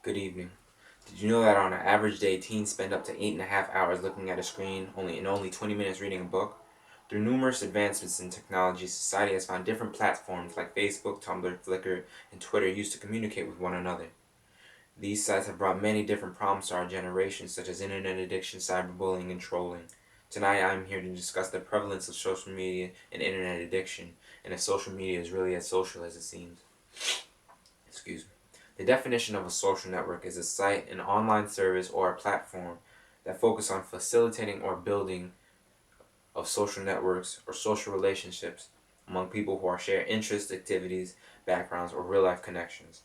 Good evening. Did you know that on an average day, teens spend up to 8.5 hours looking at a screen, only 20 minutes reading a book? Through numerous advancements in technology, society has found different platforms like Facebook, Tumblr, Flickr, and Twitter used to communicate with one another. These sites have brought many different problems to our generation, such as internet addiction, cyberbullying, and trolling. Tonight, I'm here to discuss the prevalence of social media and internet addiction, and if social media is really as social as it seems. Excuse me. The definition of a social network is a site, an online service, or a platform that focus on facilitating or building of social networks or social relationships among people who share interests, activities, backgrounds, or real-life connections.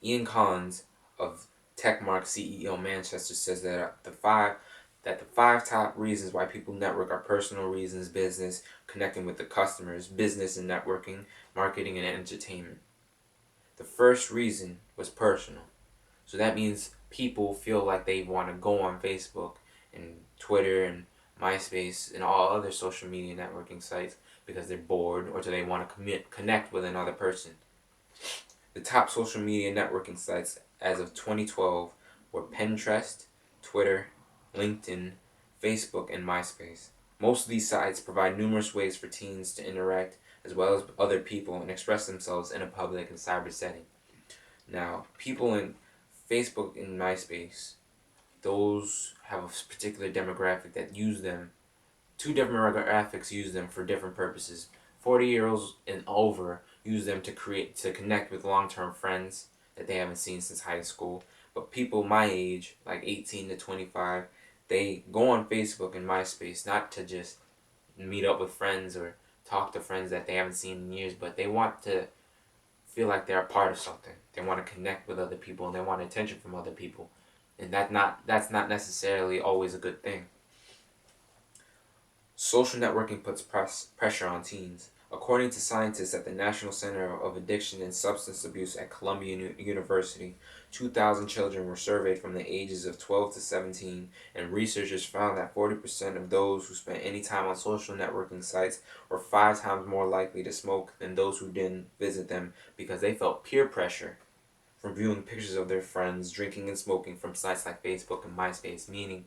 Ian Collins of Techmark CEO Manchester says that the five top reasons why people network are personal reasons, business, connecting with the customers, business and networking, marketing, and entertainment. The first reason was personal. So that means people feel like they want to go on Facebook and Twitter and MySpace and all other social media networking sites because they're bored or do they want to connect with another person. The top social media networking sites as of 2012 were Pinterest, Twitter, LinkedIn, Facebook, and MySpace. Most of these sites provide numerous ways for teens to interact as well as other people and express themselves in a public and cyber setting. Now, people in Facebook and MySpace, those have a particular demographic that use them. Two demographics use them for different purposes. 40-year-olds and over use them to connect with long-term friends that they haven't seen since high school. But people my age, like 18 to 25, they go on Facebook and MySpace not to just meet up with friends or talk to friends that they haven't seen in years, but they want to feel like they're a part of something. They want to connect with other people and they want attention from other people. And that's not necessarily always a good thing. Social networking puts pressure on teens. According to scientists at the National Center of Addiction and Substance Abuse at Columbia University, 2,000 children were surveyed from the ages of 12 to 17, and researchers found that 40% of those who spent any time on social networking sites were 5 times more likely to smoke than those who didn't visit them because they felt peer pressure from viewing pictures of their friends drinking and smoking from sites like Facebook and MySpace, meaning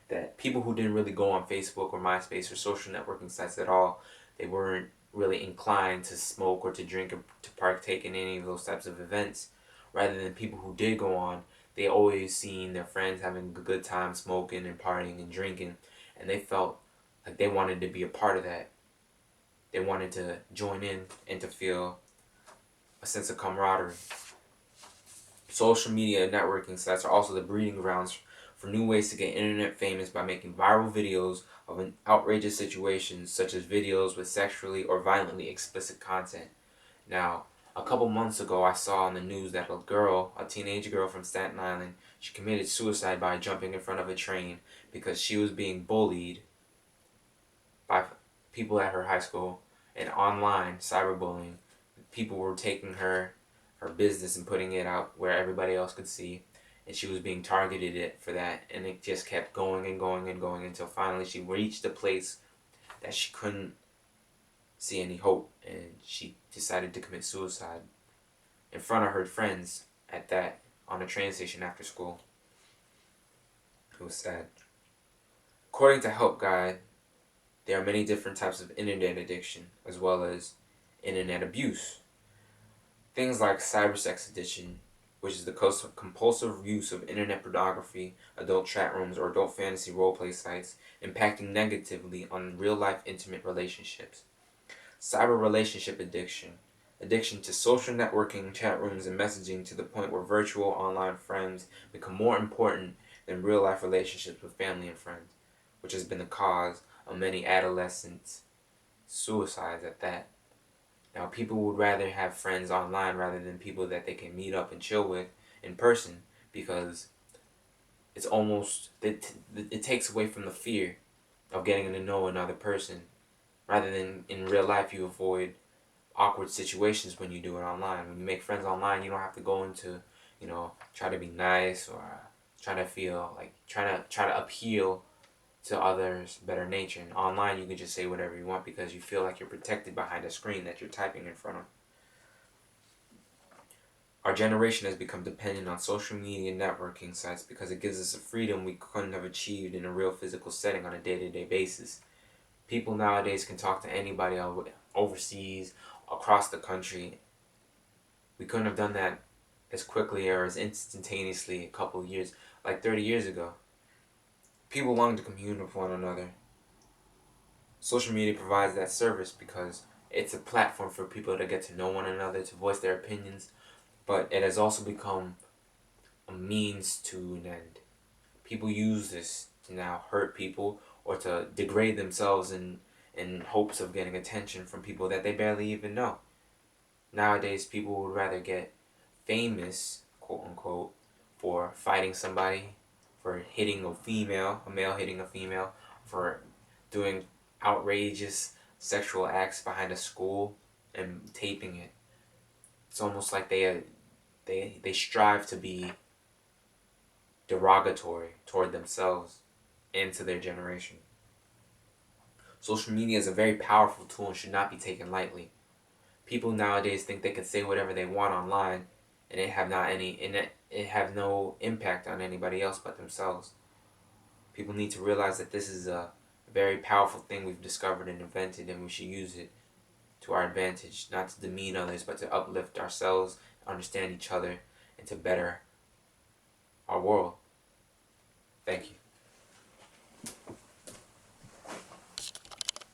that people who didn't really go on Facebook or MySpace or social networking sites at all, they weren't really inclined to smoke or to drink or to partake in any of those types of events. Rather than people who did go on, they always seen their friends having a good time smoking and partying and drinking, and they felt like they wanted to be a part of that. They wanted to join in and to feel a sense of camaraderie. Social media networking sites are also the breeding grounds for new ways to get internet famous by making viral videos of an outrageous situations, such as videos with sexually or violently explicit content. Now, a couple months ago, I saw on the news that a teenage girl from Staten Island, she committed suicide by jumping in front of a train because she was being bullied by people at her high school and online cyberbullying. People were taking her business and putting it out where everybody else could see, and she was being targeted for that, and it just kept going and going and going until finally she reached a place that she couldn't see any hope, and she decided to commit suicide in front of her friends at that on a train station after school. It was sad. According to Help Guide, there are many different types of internet addiction as well as internet abuse. Things like cybersex addiction, which is the compulsive use of internet pornography, adult chat rooms, or adult fantasy roleplay sites, impacting negatively on real-life intimate relationships. Cyber relationship addiction, addiction to social networking, chat rooms, and messaging to the point where virtual online friends become more important than real-life relationships with family and friends, which has been the cause of many adolescents' suicides at that. Now, people would rather have friends online rather than people that they can meet up and chill with in person because it takes away from the fear of getting to know another person. Rather than in real life, you avoid awkward situations when you do it online. When you make friends online, you don't have to go into, try to be nice or try to feel like try to appeal to others' better nature. And online, you can just say whatever you want because you feel like you're protected behind a screen that you're typing in front of. Our generation has become dependent on social media networking sites because it gives us a freedom we couldn't have achieved in a real physical setting on a day-to-day basis. People nowadays can talk to anybody overseas, across the country. We couldn't have done that as quickly or as instantaneously a couple of years, like 30 years ago. People long to commune with one another. Social media provides that service because it's a platform for people to get to know one another, to voice their opinions, but it has also become a means to an end. People use this to now hurt people or to degrade themselves in hopes of getting attention from people that they barely even know. Nowadays, people would rather get famous, quote unquote, for fighting somebody, for hitting a male hitting a female, for doing outrageous sexual acts behind a school and taping it. It's almost like they strive to be derogatory toward themselves and to their generation. Social media is a very powerful tool and should not be taken lightly. People nowadays think they can say whatever they want online and it have no impact on anybody else but themselves. People need to realize that this is a very powerful thing we've discovered and invented, and we should use it to our advantage, not to demean others, but to uplift ourselves, understand each other, and to better our world. Thank you.